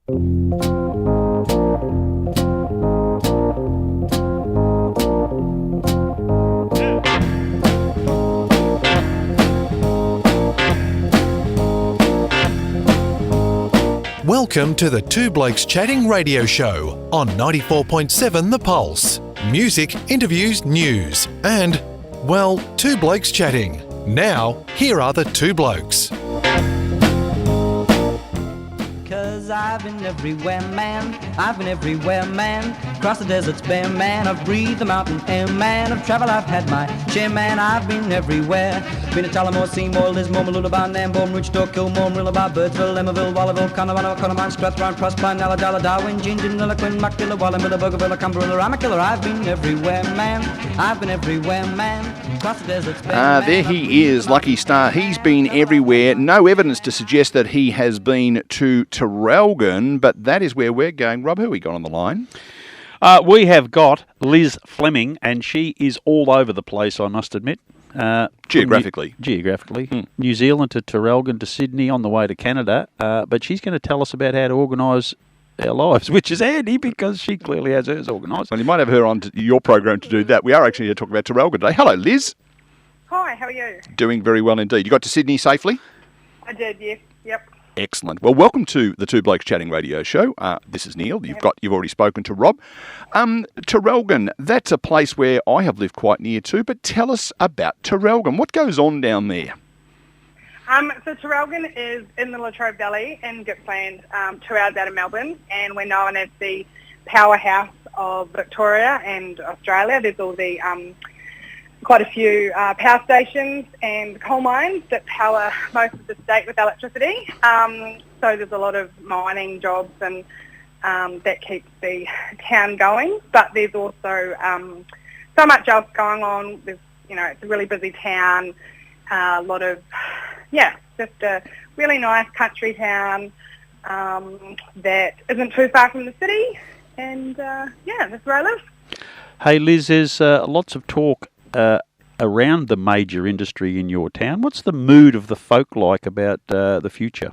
Welcome to the Two Blokes Chatting radio show on 94.7 The Pulse. Music, interviews, news, and, well, Two Blokes Chatting. Now, here are the two blokes. I've been everywhere, man. I've been everywhere, man. Across the deserts bare, man. I've breathed the mountain air, man. I've travelled, I've had my share, man. I've been everywhere. Been to Tullamore, Seymour, Lismore, Malulabar, Nambour, Roochdore, Kilmore, Marillabar, Birdsville, Emmaville, Wallaville, Connemara, Connemara, Strathround, Proserpine, Alladala, Darwin, Gingin, Lilliquin, Muckilla, Wallamilla, Bougainville, Cumberland, Ramakilla. I've been everywhere, man. I've been everywhere, man. Across the deserts bare, man. There he is, Lucky Star. He's been everywhere. No evidence to suggest that he has been to Traralgon, but that is where we're going. Rob, who we got on the line? We have got Liz Fleming, and she is all over the place, I must admit. Geographically. New Zealand to Traralgon to Sydney, on the way to Canada. But she's going to tell us about how to organise our lives, which is handy because she clearly has hers organised. Well, you might have her on your program to do that. We are actually here to talk about Traralgon today. Hello, Liz. Hi, how are you? Doing very well indeed. You got to Sydney safely? I did, yes. Yep. Excellent. Well, welcome to the Two Blokes Chatting radio show. This is Neil. You've already spoken to Rob. Traralgon, that's a place where I have lived quite near to, but tell us about Traralgon. What goes on down there? So Traralgon is in the Latrobe Valley in Gippsland, 2 hours out of Melbourne, and we're known as the powerhouse of Victoria and Australia. There's all the quite a few power stations and coal mines that power most of the state with electricity. So there's a lot of mining jobs and that keeps the town going. But there's also so much else going on. There's, it's a really busy town. A lot of, just a really nice country town that isn't too far from the city. And that's where I live. Hey Liz, there's lots of talk around the major industry in your town. What's the mood of the folk like about the future?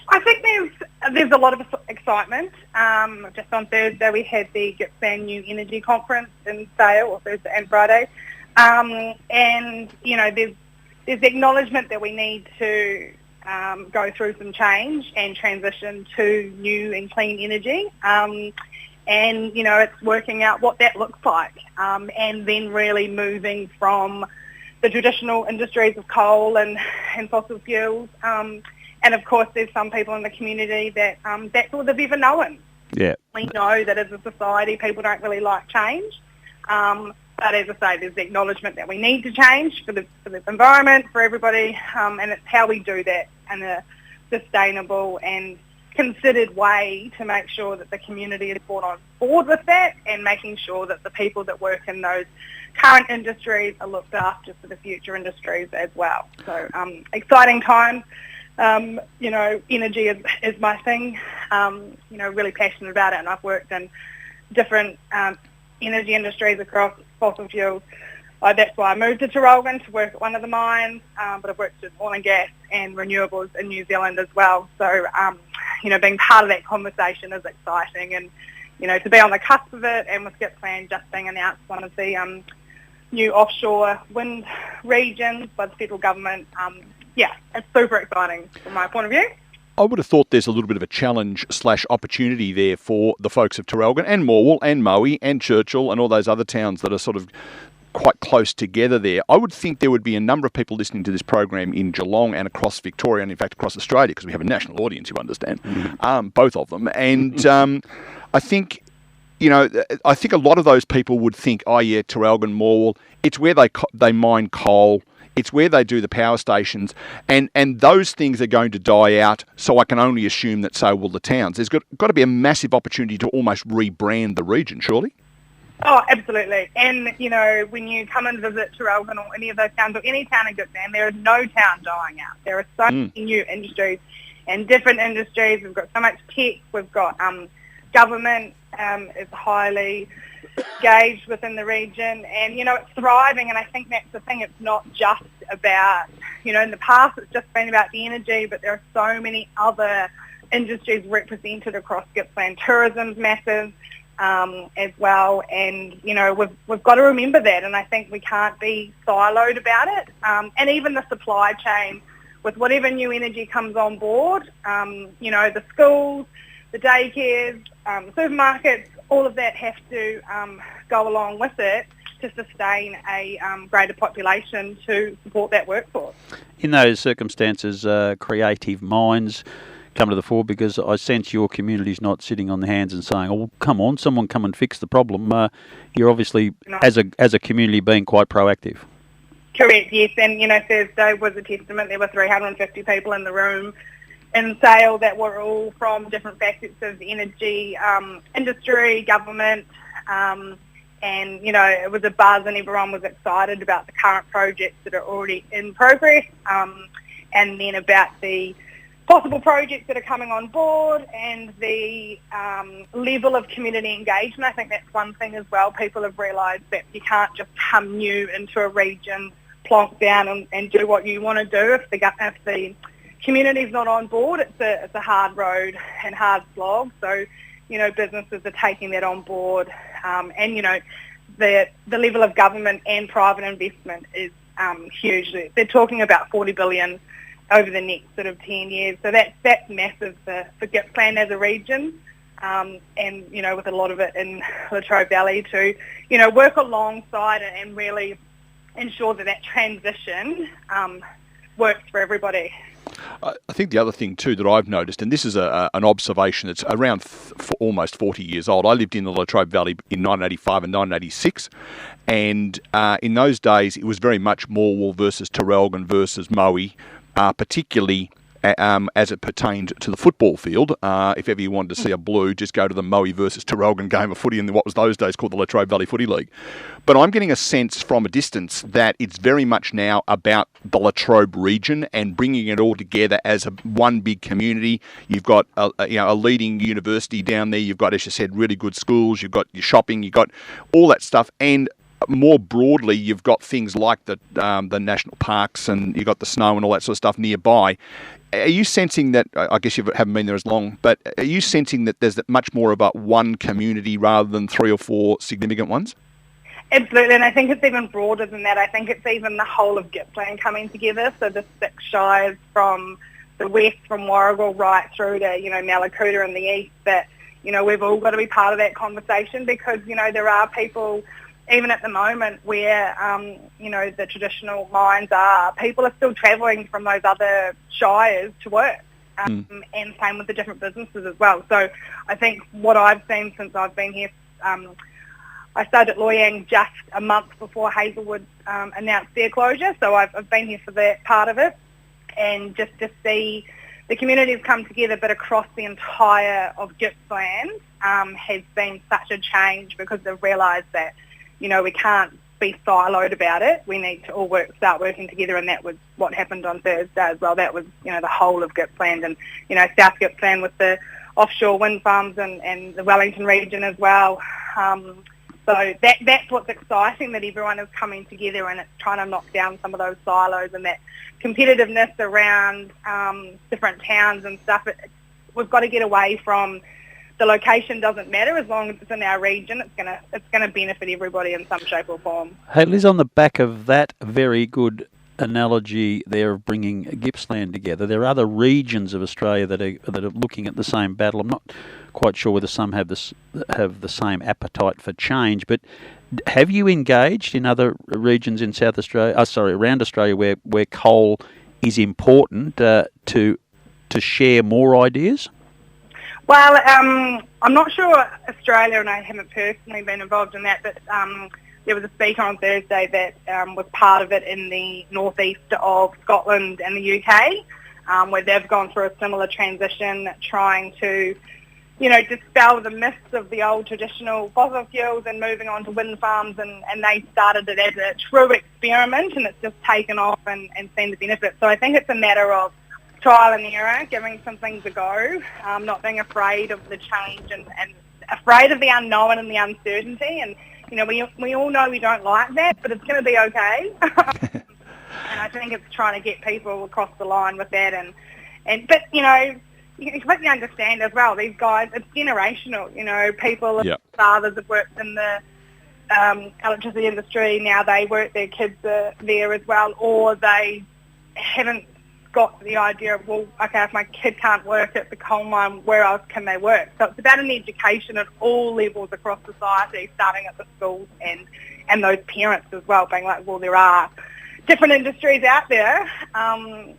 I think there's a lot of excitement. Just on Thursday we had the Gippsland New Energy Conference in Sale, or Thursday and Friday. And, there's acknowledgement that we need to go through some change and transition to new and clean energy. And, it's working out what that looks like, and then really moving from the traditional industries of coal and fossil fuels. And, of course, there's some people in the community that that's all they've ever known. Yeah. We know that as a society people don't really like change. But as I say, there's the acknowledgement that we need to change for the environment, for everybody, and it's how we do that in a sustainable and considered way to make sure that the community is brought on board with that, and making sure that the people that work in those current industries are looked after for the future industries as well. So exciting times. Energy is my thing. Really passionate about it, and I've worked in different energy industries across fossil fuels. That's why I moved to Traralgon to work at one of the mines, but I've worked in oil and gas and renewables in New Zealand as well. So, being part of that conversation is exciting, and, to be on the cusp of it, and with Gippsland just being announced one of the new offshore wind regions by the federal government, it's super exciting from my point of view. I would have thought there's a little bit of a challenge/opportunity there for the folks of Traralgon and Morwell and Moe and Churchill and all those other towns that are sort of quite close together there. I would think there would be a number of people listening to this program in Geelong and across Victoria, and in fact across Australia, because we have a national audience, you understand, both of them. And I think, I think a lot of those people would think, Traralgon, Morwell, it's where they mine coal. It's where they do the power stations, and those things are going to die out, so I can only assume that so will the towns. There's got to be a massive opportunity to almost rebrand the region, surely? Oh, absolutely. And, when you come and visit Traralgon or any of those towns, or any town in Gippsland, there is no town dying out. There are so many new industries and different industries. We've got so much tech. We've got government is highly engaged within the region, and it's thriving. And I think that's the thing. It's not just about, in the past it's just been about the energy, but there are so many other industries represented across Gippsland. Tourism's massive as well, and we've got to remember that, and I think we can't be siloed about it. And even the supply chain, with whatever new energy comes on board, the schools, the daycares, supermarkets, all of that have to go along with it to sustain a greater population to support that workforce. In those circumstances, creative minds come to the fore, because I sense your community's not sitting on their hands and saying, "Oh, come on, someone come and fix the problem." You're obviously, as a community, being quite proactive. Correct, yes, and Thursday was a testament. There were 350 people in the room in sale that were all from different facets of the energy industry, government, and it was a buzz, and everyone was excited about the current projects that are already in progress, and then about the possible projects that are coming on board, and the level of community engagement. I think that's one thing as well. People have realised that you can't just come new into a region, plonk down and do what you want to do. If the community's not on board, it's a hard road and hard slog. So, businesses are taking that on board, and the level of government and private investment is huge. They're talking about 40 billion over the next sort of 10 years. So that's massive for Gippsland as a region, and with a lot of it in Latrobe Valley to work alongside and really ensure that transition works for everybody. I think the other thing too that I've noticed, and this is an observation that's around almost 40 years old. I lived in the Latrobe Valley in 1985 and 1986, and in those days it was very much Morwell versus Traralgon versus Moe, particularly as it pertained to the football field. If ever you wanted to see a blue, just go to the Moe versus Traralgon game of footy in what was those days called the Latrobe Valley Footy League. But I'm getting a sense from a distance that it's very much now about the Latrobe region and bringing it all together as one big community. You've got a leading university down there. You've got, as you said, really good schools. You've got your shopping. You've got all that stuff. And more broadly, you've got things like the national parks, and you've got the snow and all that sort of stuff nearby. Are you sensing that, I guess you haven't been there as long, but are you sensing that there's much more about one community rather than 3 or 4 significant ones? Absolutely, and I think it's even broader than that. I think it's even the whole of Gippsland coming together, so the 6 shires from the west, from Warragul right through to, Mallacoota in the east, that, we've all got to be part of that conversation, because, there are people, even at the moment, where, the traditional mines are, people are still travelling from those other shires to work, and same with the different businesses as well. So I think what I've seen since I've been here, I started at Loyang just a month before Hazelwood announced their closure, so I've been here for that part of it, and just to see the communities come together, but across the entire of Gippsland has been such a change, because they've realised that we can't be siloed about it. We need to all start working together, and that was what happened on Thursday as well. That was, the whole of Gippsland, and, South Gippsland with the offshore wind farms and the Wellington region as well. So that's what's exciting, that everyone is coming together, and it's trying to knock down some of those silos and that competitiveness around different towns and stuff. We've got to get away from the location doesn't matter. As long as it's in our region, it's gonna benefit everybody in some shape or form. Hey Liz, on the back of that very good analogy there of bringing Gippsland together, there are other regions of Australia that are looking at the same battle. I'm not quite sure whether some have the same appetite for change, but have you engaged in other regions in South Australia? Around Australia where coal is important to share more ideas? Well, I'm not sure Australia, and I haven't personally been involved in that, but there was a speaker on Thursday that was part of it in the northeast of Scotland and the UK, where they've gone through a similar transition, trying to, dispel the myths of the old traditional fossil fuels and moving on to wind farms, and they started it as a true experiment, and it's just taken off and seen the benefits. So I think it's a matter of trial and error, giving some things a go, not being afraid of the change and afraid of the unknown and the uncertainty. And, we all know we don't like that, but it's going to be okay. And I think it's trying to get people across the line with that. But, you can completely understand as well. These guys, it's generational. You know, people, Yep. fathers have worked in the electricity industry. Now they work, their kids are there as well, or they haven't got the idea of, well, okay, if my kid can't work at the coal mine, where else can they work? So it's about an education at all levels across society, starting at the schools and those parents as well, being like, well, there are different industries out there.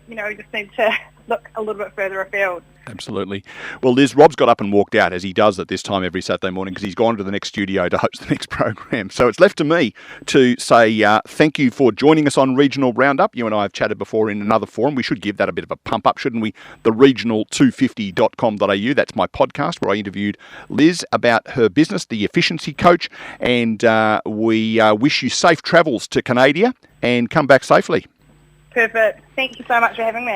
You know, we just need to look a little bit further afield. Absolutely. Well, Liz, Rob's got up and walked out, as he does at this time every Saturday morning, because he's gone to the next studio to host the next program. So it's left to me to say thank you for joining us on Regional Roundup. You and I have chatted before in another forum. We should give that a bit of a pump up, shouldn't we? The regional250.com.au. That's my podcast where I interviewed Liz about her business, The Efficiency Coach. And we wish you safe travels to Canada and come back safely. Perfect. Thank you so much for having me.